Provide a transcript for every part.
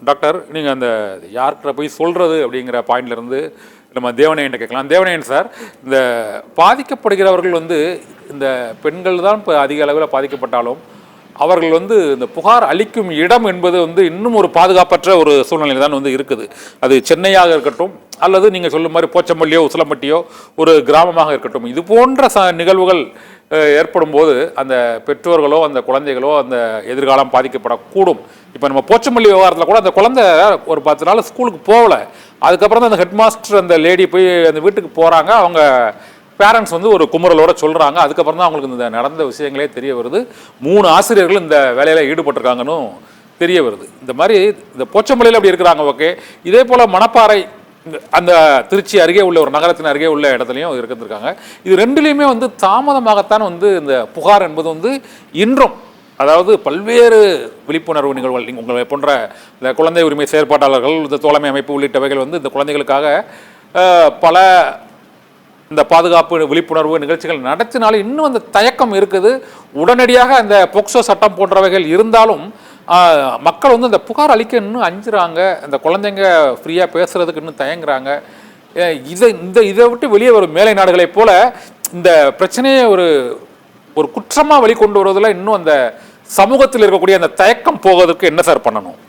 Doctor, நீங்கள் அந்த யார்கிட்ட போய் சொல்கிறது அப்படிங்கிற பாயிண்ட்லேருந்து நம்ம தேவநேயன்ட்ட கேட்கலாம். தேவநேயன் சார், இந்த பாதிக்கப்படுகிறவர்கள் இந்த பெண்கள் தான் இப்போ அதிக அளவில் பாதிக்கப்பட்டாலும் அவர்கள் இந்த புகார் அளிக்கும் இடம் என்பது இன்னும் ஒரு பாதுகாப்பற்ற ஒரு சூழ்நிலை தான் இருக்குது. அது சென்னையாக இருக்கட்டும், அல்லது நீங்கள் சொல்லும் மாதிரி போச்சம்பள்ளியோ உசிலம்பட்டியோ ஒரு கிராமமாக இருக்கட்டும், இது போன்ற நிகழ்வுகள் ஏற்படும் போது அந்த பெற்றோர்களோ அந்த குழந்தைகளோ அந்த எதிர்காலம் பாதிக்கப்படக்கூடும். இப்போ நம்ம போச்சம்பள்ளி விவகாரத்தில் கூட அந்த குழந்தை ஒரு 10 நாள் ஸ்கூலுக்கு போகலை. அதுக்கப்புறம் தான் அந்த ஹெட் மாஸ்டர் அந்த லேடி போய் அந்த வீட்டுக்கு போகிறாங்க. அவங்க பேரண்ட்ஸ் ஒரு குமுறலோட சொல்கிறாங்க. அதுக்கப்புறம் தான் அவங்களுக்கு இந்த நடந்த விஷயங்களே தெரிய வருது. 3 ஆசிரியர்கள் இந்த வேலையில் ஈடுபட்டிருக்காங்கன்னு தெரிய வருது. இந்த மாதிரி இந்த போச்சம்பள்ளியில் அப்படி இருக்கிறாங்க. ஓகே, இதே போல் மணப்பாறை அந்த திருச்சி அருகே உள்ள ஒரு நகரத்தின் அருகே உள்ள இடத்துலையும் இருக்காங்க. இது ரெண்டுலேயுமே தாமதமாகத்தான் இந்த புகார் என்பது இன்றும், அதாவது பல்வேறு விழிப்புணர்வு நிகழ்வுகள், உங்களை போன்ற இந்த குழந்தை உரிமை செயற்பாட்டாளர்கள், இந்த தோழமை அமைப்பு உள்ளிட்டவைகள் இந்த குழந்தைகளுக்காக பல இந்த பாதுகாப்பு விழிப்புணர்வு நிகழ்ச்சிகள் நடத்தினாலும் இன்னும் அந்த தயக்கம் இருக்குது. உடனடியாக அந்த போக்சோ சட்டம் போன்றவைகள் இருந்தாலும் மக்கள் இந்த புகார் அளிக்க இன்னும் அஞ்சுறாங்க. அந்த குழந்தைங்க ஃப்ரீயாக பேசுறதுக்கு இன்னும் தயங்குறாங்க. இதை விட்டு வெளியே வரும் மேலை நாடுகளைப் போல இந்த பிரச்சனையை ஒரு குற்றமாக வெளிக்கொண்டு வருவதில் இன்னும் அந்த சமூகத்தில் இருக்கக்கூடிய அந்த தயக்கம் போவதற்கு என்ன சார் பண்ணணும்?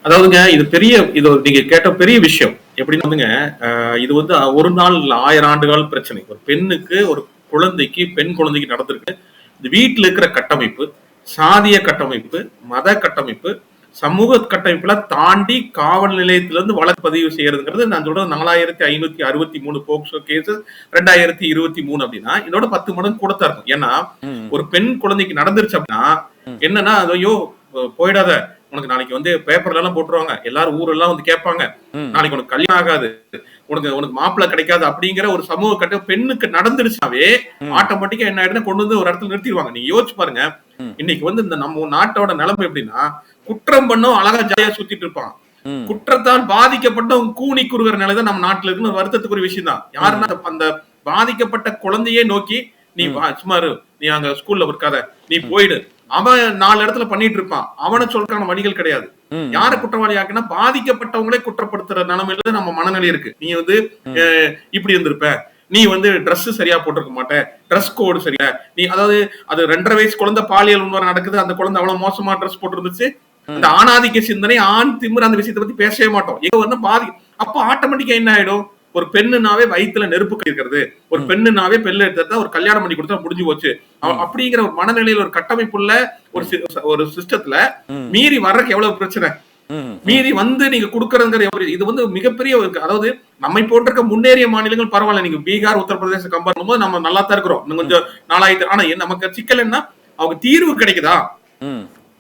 அதாவதுங்க, இது நீங்க கேட்ட பெரிய விஷயம். எப்படின்னு இது ஒரு நாள் 1000 ஆண்டுகள் பிரச்சனை. ஒரு பெண்ணுக்கு, ஒரு குழந்தைக்கு, பெண் குழந்தைக்கு நடந்திருக்கு. இந்த வீட்டில் இருக்கிற கட்டமைப்பு, சாதிய கட்டமைப்பு, மத கட்டமைப்பு, சமூக கட்டமைப்புல தாண்டி காவல் நிலையத்திலிருந்து வழக்கு பதிவு செய்யறதுங்கிறது நான் சொல்றது 4563 போக்சோ கேசஸ் 2023 அப்படின்னா இதோட 10 மடங்கு கூட தான் இருக்கும். ஏன்னா ஒரு பெண் குழந்தைக்கு நடந்துருச்சு அப்படின்னா என்னன்னா, ஐயோ போயிடாத, உனக்கு நாளைக்கு பேப்பர்ல எல்லாம் போட்டுருவாங்க, எல்லாரும் ஊரெல்லாம் கேட்பாங்க, நாளைக்கு உனக்கு கல்யாணம் ஆகாது, உனக்கு மாப்பிள்ளை கிடைக்காது அப்படிங்கிற ஒரு சமூக கட்ட பெண்ணுக்கு நடந்துருச்சாவே ஆட்டோமேட்டிக்கா என்ன ஆயிடுன்னு கொண்டு ஒரு இடத்துல நிறுத்திடுவாங்க. நீங்க யோசிச்சு பாருங்க, இன்னைக்கு இந்த நம்ம நாட்டோட நிலைமை எப்படின்னா, குற்றம் பண்ணும் அழகா ஜாலியா சுத்திட்டு இருப்பான், குற்றத்தால் பாதிக்கப்பட்டவங்க கூனி குறுகிற நிலைதான் நம்ம நாட்டுல இருக்குன்னு வருத்தத்துக்கு ஒரு விஷயம் தான். யாருன்னா அந்த பாதிக்கப்பட்ட குழந்தையே நோக்கி, நீ சுமாரு, நீ அங்க ஸ்கூல்ல இருக்காத, நீ போயிடு, அவன் 4 இடத்துல பண்ணிட்டு இருப்பான், அவனை சொல்றதுக்கான வழிகள் கிடையாது. யார குற்றவாளி ஆக்குனா பாதிக்கப்பட்டவங்களே குற்றப்படுத்துற நிலைமையில நம்ம மனநிலை இருக்கு. நீ இப்படி இருந்திருப்ப, நீ ட்ரெஸ் சரியா போட்டிருக்க மாட்டேன், ட்ரெஸ் கோடு சரியா, நீ அதாவது அது 2.5 வயசு குழந்தை பாலியல் உணர்வு நடக்குது, அந்த குழந்தை அவ்வளவு மோசமா ட்ரெஸ் போட்டு இருந்துச்சு, அந்த ஆணாதிக்க சிந்தனை, ஆண் திமிர், அந்த விஷயத்தை பத்தி பேசவே மாட்டோம். அப்ப ஆட்டோமேட்டிக்கா என்ன ஆயிடும், ஒரு பெண்ணுனாவே வயிற்றுல நெருப்பு இருக்கிறது, ஒரு பெண்ணுனாவே பெண்ணு எடுத்தா ஒரு கல்யாணம் பண்ணி கொடுத்தா முடிஞ்சு போச்சு அப்படிங்கிற ஒரு மனநிலையில ஒரு கட்டமைப்புள்ள ஒரு சிஸ்டத்துல மீறி வர்றதுக்கு எவ்வளவு பிரச்சனை, மீறி நீங்க கொடுக்கறதுங்கிற இது மிகப்பெரிய, அதாவது நம்மை போட்டிருக்க முன்னேறிய மாநிலங்கள் பரவாயில்ல, நீங்க பீகார், உத்தரப்பிரதேச கம்பேர் பண்ணும்போது நம்ம நல்லா தான் இருக்கிறோம், இன்னும் கொஞ்சம் நாளாயிட்டு. ஆனா நமக்கு சிக்கல் என்ன, அவங்க தீர்வு கிடைக்குதா,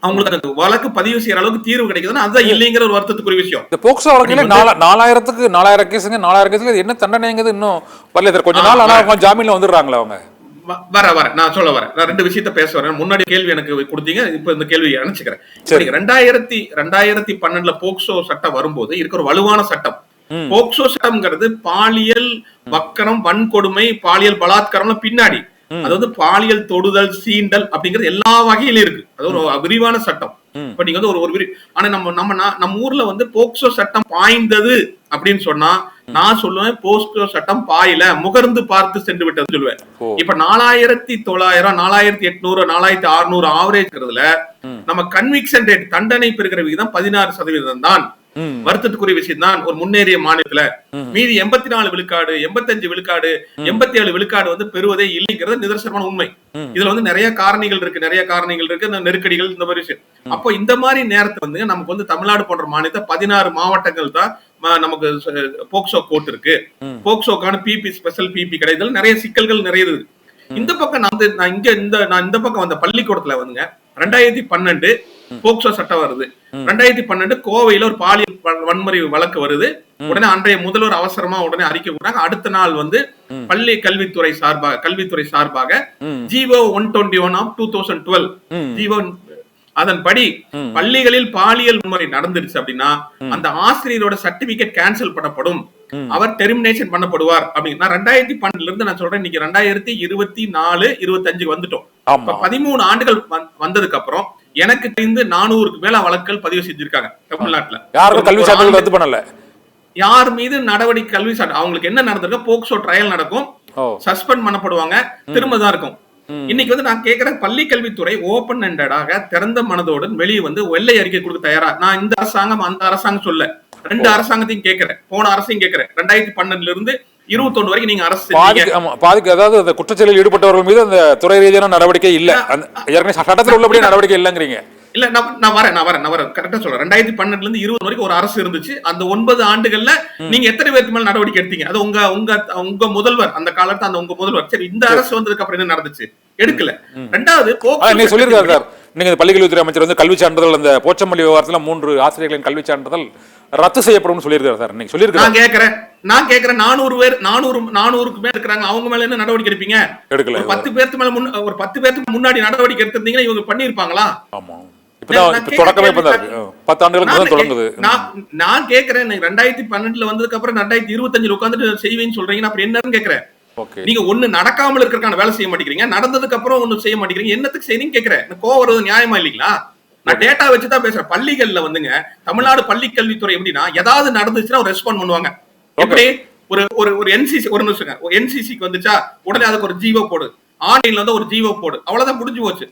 அவங்களுக்கு அந்த வழக்கு பதிவு செய்யற அளவுக்கு தீர்வு கிடைக்குதுன்னா அதுதான் இல்லைங்கிற ஒரு வருத்தத்துக்குரிய விஷயம். இந்த போக்சோ வழக்குல 4000 கேஸுங்க என்ன தண்டனைங்கிறது இன்னும் வரல. கொஞ்ச நாள் ஆனா ஜாமீன்ல வந்துடுறாங்களா அவங்க? வர நான் சொல்ல வரேன், நான் 2 விஷயத்த பேச வரேன். முன்னாடி கேள்வி எனக்கு கொடுத்தீங்க, இப்ப இந்த கேள்வி அனுப்பிச்சுக்கிறேன். 2012 போக்சோ சட்டம் வரும்போது இருக்கிற ஒரு வலுவான சட்டம். போக்சோ சட்டம்ங்கிறது பாலியல் வக்கரம், வன்கொடுமை, பாலியல் பலாத்காரம் பின்னாடி, அதாவது பாலியல் தொடுதல், சீண்டல் அப்படிங்கிறது எல்லா வகையிலும் இருக்கு. அது ஒரு விரிவான சட்டம். இப்ப நீங்க ஆனா நம்ம ஊர்ல போக்சோ சட்டம் பாய்ந்தது அப்படின்னு சொன்னா நான் சொல்லுவேன், போக்சோ சட்டம் பாயில முகர்ந்து பார்த்து சென்று விட்டது சொல்லுவேன். இப்ப 4900, 4800, 4600 ஆவரேஜ்ங்கிறதுல நம்ம கன்விக்ஷன் ரேட், தண்டனை பெறுகிற விகிதம் 16% தான். வருத்தத்துக்குரிய விஷயம் தான் ஒரு முன்னேறிய மாநிலத்துல. மீதி 84 விழுக்காடு, 85 விழுக்காடு, 87 விழுக்காடு பெறுவதே இல்லைங்கிறது நிதர்சனமான உண்மை. இதுல நிறைய காரணிகள் இருக்கு, நெருக்கடிகள், இந்த மாதிரி விஷயம். அப்போ இந்த மாதிரி நேரத்துல நமக்கு தமிழ்நாடு போன்ற மாநிலத்தை 16 மாவட்டங்கள் தான் நமக்கு போக்சோ கோர்ட் இருக்கு. போக்சோக்கான பிபி, ஸ்பெஷல் பிபி கிடையாது, நிறைய சிக்கல்கள் நிறைய இருக்கு. இந்த பக்கம் நான் இந்த பக்கம் வந்த பள்ளிக்கூடத்துல 2012 போக்சோ சட்டம் வருது. 2012 கோவையில ஒரு பாலியல் வன்முறை வழக்கு வருது. உடனே அன்றைய முதல்வர் அவசரமா உடனே அறிக்கை கொடுத்தாங்க. அடுத்த நாள் பள்ளி கல்வித்துறை சார்பாக ஜிஓ 121 ஆஃப் 2012 ஜிஓ, அதன்படி பள்ளிகளில் பாலியல் முறை நடந்துருச்சு அப்படின்னா அந்த ஆசிரியரோட சர்டிபிகேட் கேன்சல் பண்ணப்படும், அவர் டெர்மினேஷன் பண்ணப்படுவார் அப்படின்னு. நான் 2012 இருந்து நான் சொல்றேன், இன்னைக்கு 2024, 25 வந்துட்டோம். 13 ஆண்டுகள் வந்ததுக்கு அப்புறம் எனக்கு தெரிந்து 400க்கு மேல வழக்குகள் பதிவு செஞ்சிருக்காங்க தமிழ்நாட்டுல. யாருக்கும் கல்வி சான்றிதழ் ரத்து பண்ணல. யார் மீது நடவடிக்கை கல்வி சான்று அவங்களுக்கு என்ன நடந்திருக்கு, போக்சோ ட்ரையல் நடக்கும், சஸ்பெண்ட் பண்ணப்படுவாங்க, திரும்ப தான் இருக்கும். இன்னைக்கு வந்து நான் கேட்கிறேன், பள்ளி கல்வித்துறை ஓபன் ஹேண்டடாக திறந்த மனதோடு வெளியே வந்து வெள்ளை அறிக்கை கொடுக்க தயாரா? நான் இந்த அரசாங்கம் அந்த அரசாங்கம் சொல்ல, 2 அரசாங்கத்தையும் கேட்கிறேன், போன அரசையும் கேட்கிறேன். 2012 இருந்து 21 வரைக்கும் நீங்க அரசு பாதிக்கு அதாவது அந்த குற்றச்செயலில் ஈடுபட்டவர்கள் மீது அந்த துறை ரீதியான நடவடிக்கை இல்ல, ஏற்கனவே சட்டத்தில் உள்ளபடியே நடவடிக்கை இல்லைங்கிறீங்க. இல்ல நான் வரேன் கரெக்டா சொல்றேன். 2012 இருந்து 20 வரைக்கும் ஒரு அரசு இருந்துச்சு. அந்த 9 ஆண்டுகள்ல நீங்க எத்தனை பேருக்கு மேல நடவடிக்கை எடுத்தீங்க? அது உங்க முதல்வர், அந்த காலத்துல அந்த உங்க முதல்வர். சரி, இந்த அரசு வந்ததுக்கு அப்புறம் என்ன நடந்துச்சு? எடுக்கல. ரெண்டாவது நீங்க சொல்லிருக்காரு சார், நீங்க பள்ளிக்கல்வித்துறை அமைச்சர் வந்து கல்வி சான்றிதழ் அந்த போச்சம்பள்ளி விவகாரத்துல 3 ஆசிரியர்களின் கல்வி சான்றிதழ் ரத்து செய்யப்படும் சொல்லியிருக்காரு சார். நீங்க சொல்லிருக்காரு. நான் கேக்குறேன் 400க்கு மேல இருக்கிறாங்க, அவங்க மேல என்ன நடவடிக்கை எடுப்பீங்க? எடுக்கல. 10 பேருக்கு மேல ஒரு 10 பேருக்கு முன்னாடி நடவடிக்கை எடுத்திருந்தீங்கன்னா இவங்க பண்ணிருப்பாங்களா? ஆமா, தொடக்கமே 10 ஆண்டுகளுக்கு தொடங்குது. நான் கேக்குறேன், 2012 வந்ததுக்கு அப்புறம் 2025 உட்கார்ந்துட்டு செய்வேன்னு சொல்றீங்கன்னா அப்புறம் என்னன்னு கேக்குறேன். நீங்க ஒண்ணு நடக்காமல் இருக்கிறதுக்கான வேலை செய்ய மாட்டேங்கிறீங்க, நடந்ததுக்கு அப்புறம் ஒண்ணு செய்ய மாட்டேங்கிறீங்க. என்னத்துக்கு செய்றீங்க கேக்குறேன். கோவம் வருது, நியாயமா இல்லீங்களா? நான் டேட்டா வச்சுதான் பேசுறேன். பள்ளிகள்ல வந்துங்க, தமிழ்நாடு பள்ளி கல்வித்துறை எப்படின்னா, ஏதாவது நடந்துச்சுன்னா ஒரு ரெஸ்பாண்ட் பண்ணுவாங்க. எப்படி ஒரு என்சிசி, ஒரு நிமிஷம், என்சிசிக்கு வந்துச்சா உடனே அதுக்கு ஒரு ஜீவோ போடு, ஆன்லைன்ல வந்து ஒரு ஜீவோ போடு, அவ்வளவுதான், முடிஞ்சு போச்சு.